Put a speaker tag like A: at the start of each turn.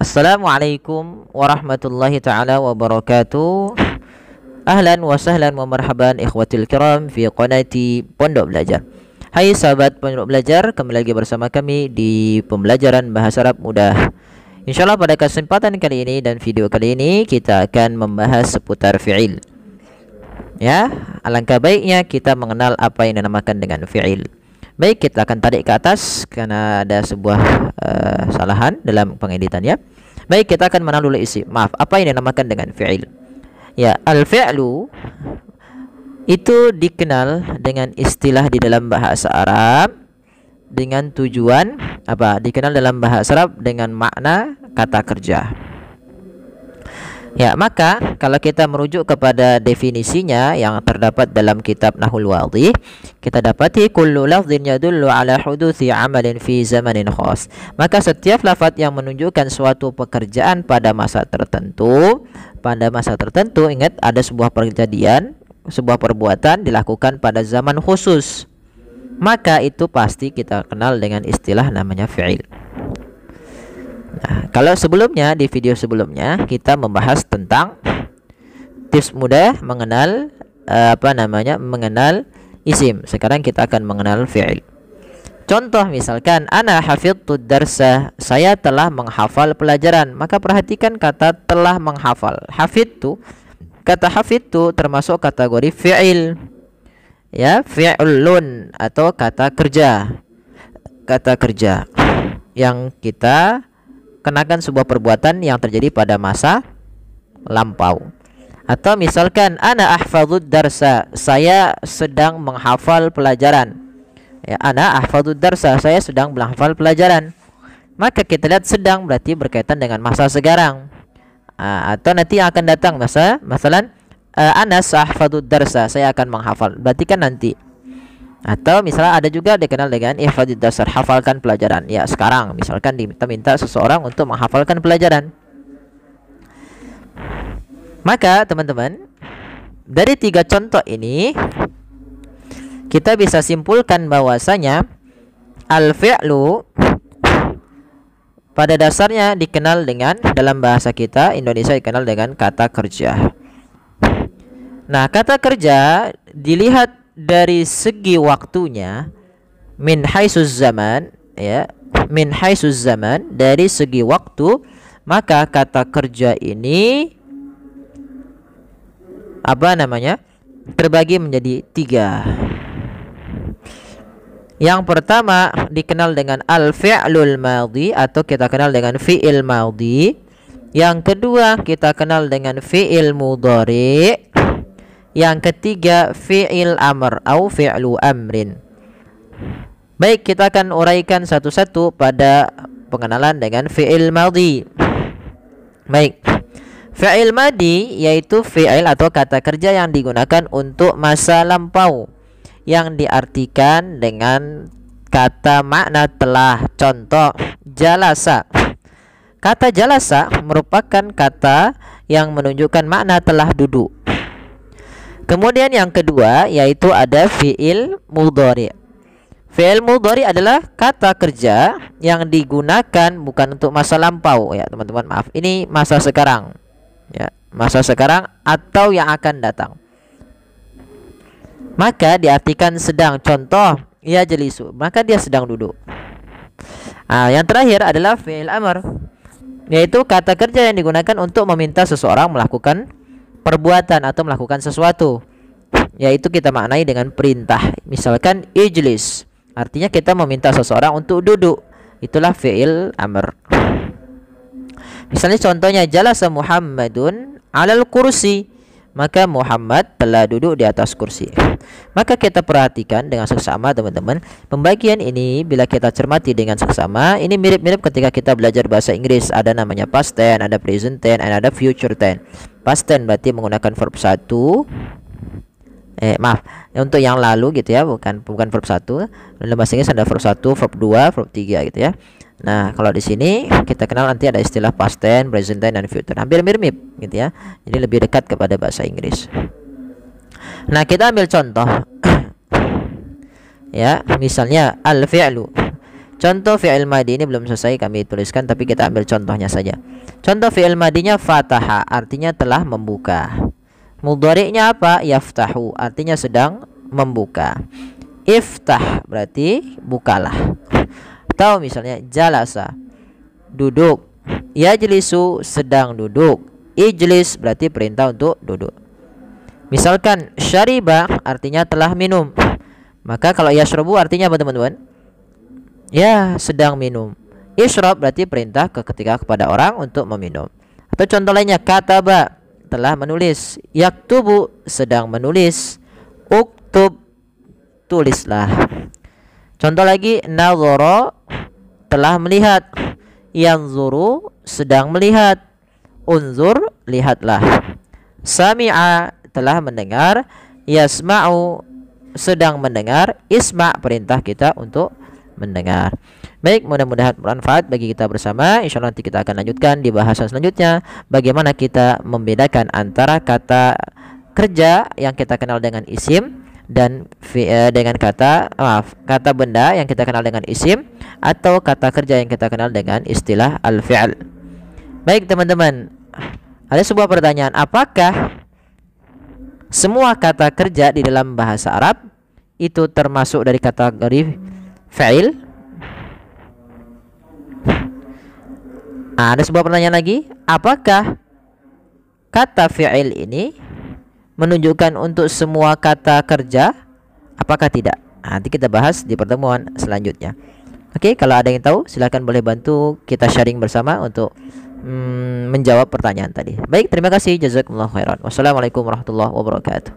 A: Assalamualaikum warahmatullahi ta'ala wabarakatuh. Ahlan wa sahlan wa marhaban ikhwatil kiram fi qanati Pondok Belajar. Hai sahabat Pondok Belajar, kembali lagi bersama kami di pembelajaran bahasa Arab mudah. Insyaallah pada kesempatan kali ini dan video kali ini kita akan membahas seputar fi'il. Ya, alangkah baiknya kita mengenal apa yang dinamakan dengan fi'il. Baik, kita akan tarik ke atas karena ada sebuah kesalahan dalam pengeditannya. Baik, kita akan mengenal dulu isi. Maaf, apa yang dinamakan dengan fi'il? Ya, al-fi'lu itu dikenal dengan istilah di dalam bahasa Arab dengan tujuan apa? Dikenal dalam bahasa Arab dengan makna kata kerja. Ya, maka kalau kita merujuk kepada definisinya yang terdapat dalam kitab Nahul Wadih, kita dapati kullu lafdhin yadullu ala huduthi amalin fi zamanin khas. Maka setiap lafaz yang menunjukkan suatu pekerjaan pada masa tertentu, ingat ada sebuah kejadian, sebuah perbuatan dilakukan pada zaman khusus, maka itu pasti kita kenal dengan istilah namanya fi'il. Nah, kalau sebelumnya di video sebelumnya kita membahas tentang tips mudah mengenal mengenal isim. Sekarang kita akan mengenal fi'il. Contoh misalkan ana hafidtu darsa, saya telah menghafal pelajaran. Maka perhatikan kata telah menghafal. Hafidtu, kata hafidtu termasuk kategori fi'il. Ya, fi'lun atau kata kerja. Kata kerja yang kita kenakan sebuah perbuatan yang terjadi pada masa lampau. Atau misalkan ana ahfadzud darsa, saya sedang menghafal pelajaran. Ya, ana ahfadzud darsa, saya sedang menghafal pelajaran. Maka kita lihat sedang berarti berkaitan dengan masa sekarang. Atau nanti yang akan datang masalan ana sahfadzud darsa, saya akan menghafal. Berarti kan nanti. Atau misalnya ada juga dikenal dengan ihfadzud dasar, hafalkan pelajaran. Ya, sekarang misalkan minta seseorang untuk menghafalkan pelajaran. Maka teman-teman, dari 3 contoh ini kita bisa simpulkan bahwasanya al-fi'lu pada dasarnya dikenal dengan, dalam bahasa kita Indonesia dikenal dengan kata kerja. Nah, kata kerja dilihat dari segi waktunya, min haitsus zaman, ya, min haitsus zaman, dari segi waktu, maka kata kerja ini terbagi menjadi 3. Yang pertama dikenal dengan al-fi'lul madhi atau kita kenal dengan fi'il madhi. Yang kedua kita kenal dengan fi'il mudhari'. Yang ketiga fi'il amr atau fi'lu amrin. Baik, kita akan uraikan satu-satu pada pengenalan dengan fi'il madhi. Baik, fi'il madhi yaitu fi'il atau kata kerja yang digunakan untuk masa lampau, yang diartikan dengan kata makna telah. Contoh, jalasa. Kata jalasa merupakan kata yang menunjukkan makna telah duduk. Kemudian yang kedua yaitu ada fi'il mudhari. Fi'il mudhari adalah kata kerja yang digunakan bukan untuk masa lampau, ya teman-teman, maaf, ini masa sekarang. Ya, masa sekarang atau yang akan datang. Maka diartikan sedang. Contoh, ya jelisu, maka dia sedang duduk. Yang terakhir adalah fi'il amr, yaitu kata kerja yang digunakan untuk meminta seseorang melakukan perbuatan atau melakukan sesuatu, yaitu kita maknai dengan perintah. Misalkan ijlis, artinya kita meminta seseorang untuk duduk, itulah fi'il amr. Misalnya contohnya jalasa Muhammadun 'alal kursi, maka Muhammad telah duduk di atas kursi. Maka kita perhatikan dengan seksama teman-teman, pembagian ini bila kita cermati dengan seksama, ini mirip-mirip ketika kita belajar bahasa Inggris. Ada namanya past tense, ada present tense, dan ada future tense. Past tense berarti menggunakan verb 1. Untuk yang lalu gitu ya, bukan verb 1. Dalam bahasa Inggris ada verb 1, verb 2, verb 3 gitu ya. Nah, kalau di sini kita kenal nanti ada istilah past tense, present tense, dan future. Hampir mirip gitu ya. Jadi lebih dekat kepada bahasa Inggris. Nah, kita ambil contoh. Ya, misalnya al-fi'lu. Contoh fi'il madi ini belum selesai kami tuliskan, tapi kita ambil contohnya saja. Contoh fi'il madinya fataha, artinya telah membuka. Mudhari'nya apa? Yaftahu, artinya sedang membuka. Iftah berarti bukalah. Atau misalnya jalasa, duduk. Yajlisu, sedang duduk. Ijlis berarti perintah untuk duduk. Misalkan syariba artinya telah minum. Maka kalau yashrabu artinya apa teman-teman? Ya, sedang minum. Isyrab berarti perintah ketika kepada orang untuk meminum. Atau contoh lainnya, kataba, telah menulis. Yaktubu, sedang menulis. Uktub, tulislah. Contoh lagi, nadhara, telah melihat. Yanzuru, sedang melihat. Unzur, lihatlah. Sami'a, telah mendengar. Yasma'u, sedang mendengar. Isma', perintah kita untuk mendengar. Baik, mudah-mudahan bermanfaat bagi kita bersama. Insyaallah nanti kita akan lanjutkan di bahasan selanjutnya, bagaimana kita membedakan antara kata kerja yang kita kenal dengan isim dan dengan kata benda yang kita kenal dengan isim, atau kata kerja yang kita kenal dengan istilah al-fi'l. Baik teman-teman, ada sebuah pertanyaan, apakah semua kata kerja di dalam bahasa Arab itu termasuk dari kategori fa'il? Ada sebuah pertanyaan lagi, apakah kata fi'il ini menunjukkan untuk semua kata kerja? Apakah tidak? Nanti kita bahas di pertemuan selanjutnya. Oke, kalau ada yang tahu silahkan boleh bantu kita sharing bersama untuk menjawab pertanyaan tadi. Baik, terima kasih, jazakumullah khairan. Wassalamualaikum warahmatullahi wabarakatuh.